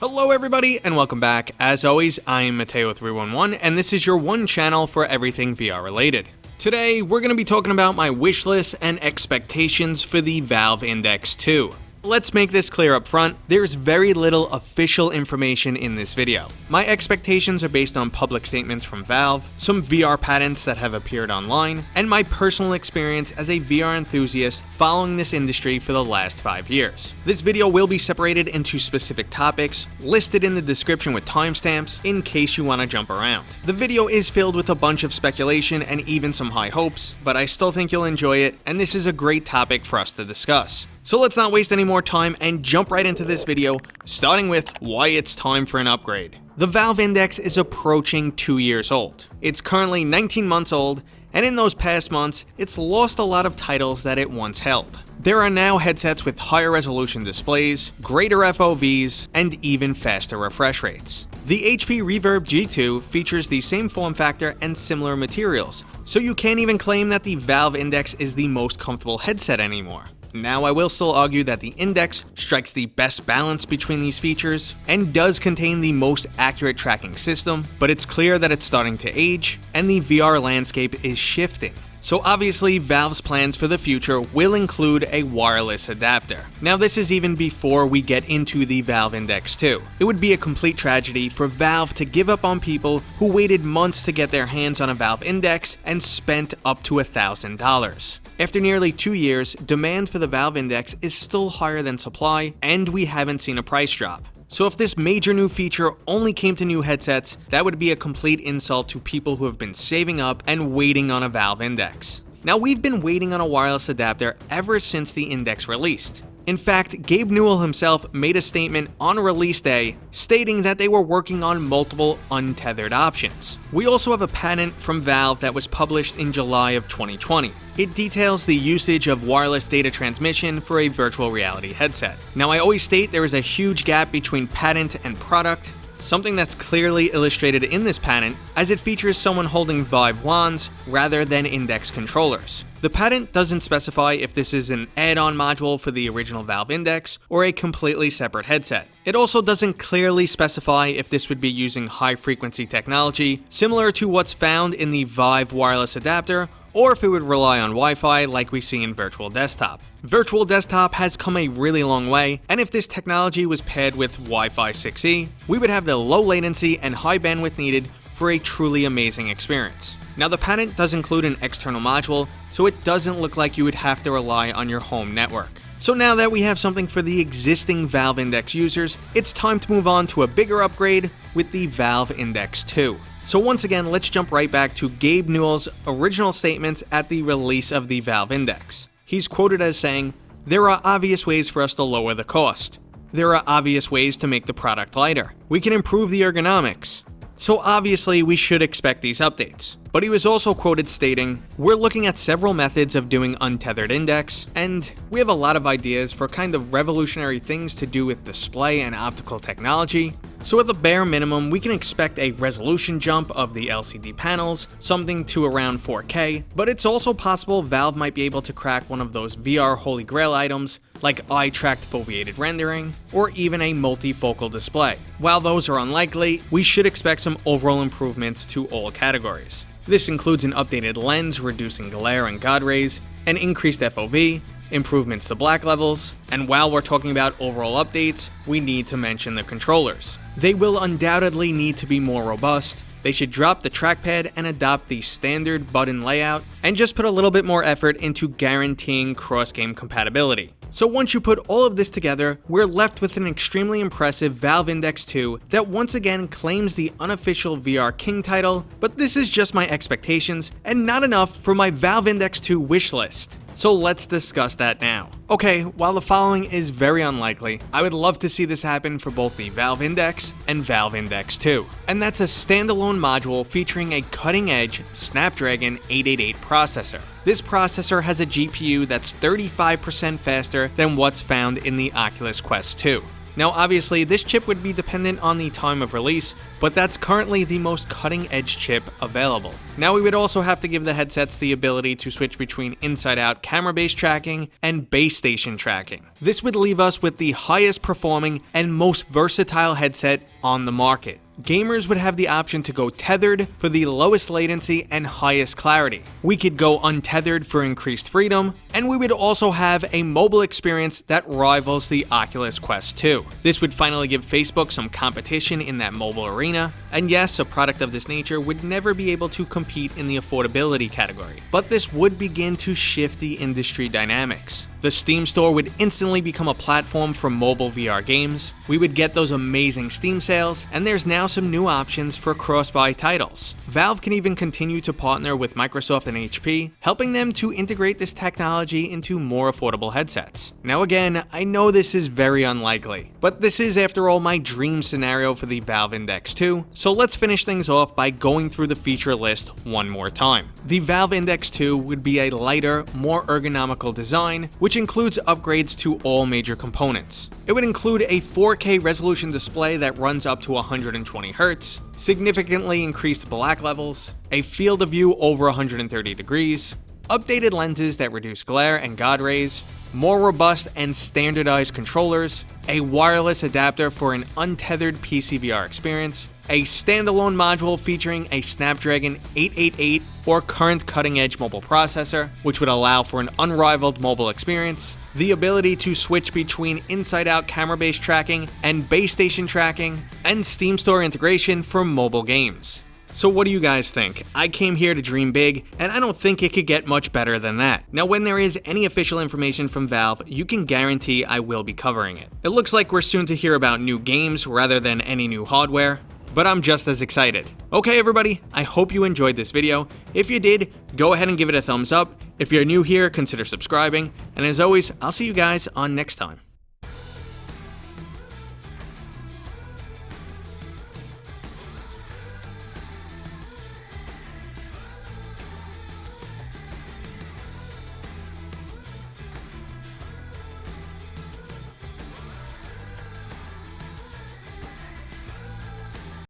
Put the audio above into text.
Hello everybody and welcome back. As always, I am Mateo311 and this is your one channel for everything VR related. Today, we're going to be talking about my wish list and expectations for the Valve Index 2. Let's make this clear up front, there's very little official information in this video. My expectations are based on public statements from Valve, some VR patents that have appeared online, and my personal experience as a VR enthusiast following this industry for the last 5 years. This video will be separated into specific topics, listed in the description with timestamps, in case you want to jump around. The video is filled with a bunch of speculation and even some high hopes, but I still think you'll enjoy it, and this is a great topic for us to discuss. So let's not waste any more time and jump right into this video, starting with why it's time for an upgrade. The Valve Index is approaching 2 years old. It's currently 19 months old, and in those past months, it's lost a lot of titles that it once held. There are now headsets with higher resolution displays, greater FOVs, and even faster refresh rates. The HP Reverb G2 features the same form factor and similar materials, so you can't even claim that the Valve Index is the most comfortable headset anymore. Now, I will still argue that the Index strikes the best balance between these features and does contain the most accurate tracking system, but it's clear that it's starting to age and the VR landscape is shifting. So obviously, Valve's plans for the future will include a wireless adapter. Now, this is even before we get into the Valve Index 2. It would be a complete tragedy for Valve to give up on people who waited months to get their hands on a Valve Index and spent up to $1,000. After nearly 2 years, demand for the Valve Index is still higher than supply, and we haven't seen a price drop. So if this major new feature only came to new headsets, that would be a complete insult to people who have been saving up and waiting on a Valve Index. Now, we've been waiting on a wireless adapter ever since the Index released. In fact, Gabe Newell himself made a statement on release day stating that they were working on multiple untethered options. We also have a patent from Valve that was published in July of 2020. It details the usage of wireless data transmission for a virtual reality headset. Now, I always state there is a huge gap between patent and product, something that's clearly illustrated in this patent as it features someone holding Vive wands rather than Index controllers. The patent doesn't specify if this is an add-on module for the original Valve Index or a completely separate headset. It also doesn't clearly specify if this would be using high-frequency technology, similar to what's found in the Vive wireless adapter, or if it would rely on Wi-Fi like we see in Virtual Desktop. Virtual Desktop has come a really long way, and if this technology was paired with Wi-Fi 6E, we would have the low latency and high bandwidth needed for a truly amazing experience. Now, the patent does include an external module, so it doesn't look like you would have to rely on your home network. So now that we have something for the existing Valve Index users, it's time to move on to a bigger upgrade with the Valve Index 2. So once again, let's jump right back to Gabe Newell's original statements at the release of the Valve Index. He's quoted as saying, "There are obvious ways for us to lower the cost. There are obvious ways to make the product lighter. We can improve the ergonomics. So obviously, we should expect these updates." But he was also quoted stating, "We're looking at several methods of doing untethered index, and we have a lot of ideas for kind of revolutionary things to do with display and optical technology. So at the bare minimum, we can expect a resolution jump of the LCD panels, something to around 4K, but it's also possible Valve might be able to crack one of those VR holy grail items, like eye-tracked foveated rendering, or even a multifocal display. While those are unlikely, we should expect some overall improvements to all categories. This includes an updated lens reducing glare and God rays, an increased FOV, improvements to black levels, and while we're talking about overall updates, we need to mention the controllers. They will undoubtedly need to be more robust. They should drop the trackpad and adopt the standard button layout, and just put a little bit more effort into guaranteeing cross-game compatibility. So once you put all of this together, we're left with an extremely impressive Valve Index 2 that once again claims the unofficial VR King title, but this is just my expectations and not enough for my Valve Index 2 wish list. So let's discuss that now. Okay, while the following is very unlikely, I would love to see this happen for both the Valve Index and Valve Index 2. And that's a standalone module featuring a cutting-edge Snapdragon 888 processor. This processor has a GPU that's 35% faster than what's found in the Oculus Quest 2. Now obviously this chip would be dependent on the time of release, but that's currently the most cutting edge chip available. Now we would also have to give the headsets the ability to switch between inside-out camera-based tracking and base station tracking. This would leave us with the highest performing and most versatile headset on the market. Gamers would have the option to go tethered for the lowest latency and highest clarity. We could go untethered for increased freedom, and we would also have a mobile experience that rivals the Oculus Quest 2. This would finally give Facebook some competition in that mobile arena, and yes, a product of this nature would never be able to compete in the affordability category, but this would begin to shift the industry dynamics. The Steam store would instantly become a platform for mobile VR games. We would get those amazing Steam sales, and there's now some new options for cross-buy titles. Valve can even continue to partner with Microsoft and HP, helping them to integrate this technology into more affordable headsets. Now again, I know this is very unlikely, but this is after all my dream scenario for the Valve Index 2, so let's finish things off by going through the feature list one more time. The Valve Index 2 would be a lighter, more ergonomical design, which includes upgrades to all major components. It would include a 4K resolution display that runs up to 120 Hz, significantly increased black levels, a field of view over 130 degrees, updated lenses that reduce glare and God rays, more robust and standardized controllers, a wireless adapter for an untethered PC VR experience, a standalone module featuring a Snapdragon 888 or current cutting-edge mobile processor, which would allow for an unrivaled mobile experience, the ability to switch between inside-out camera-based tracking and base station tracking, and Steam Store integration for mobile games. So what do you guys think? I came here to dream big, and I don't think it could get much better than that. Now when there is any official information from Valve, you can guarantee I will be covering it. It looks like we're soon to hear about new games rather than any new hardware, but I'm just as excited. Okay everybody, I hope you enjoyed this video. If you did, go ahead and give it a thumbs up. If you're new here, consider subscribing, and as always, I'll see you guys on next time.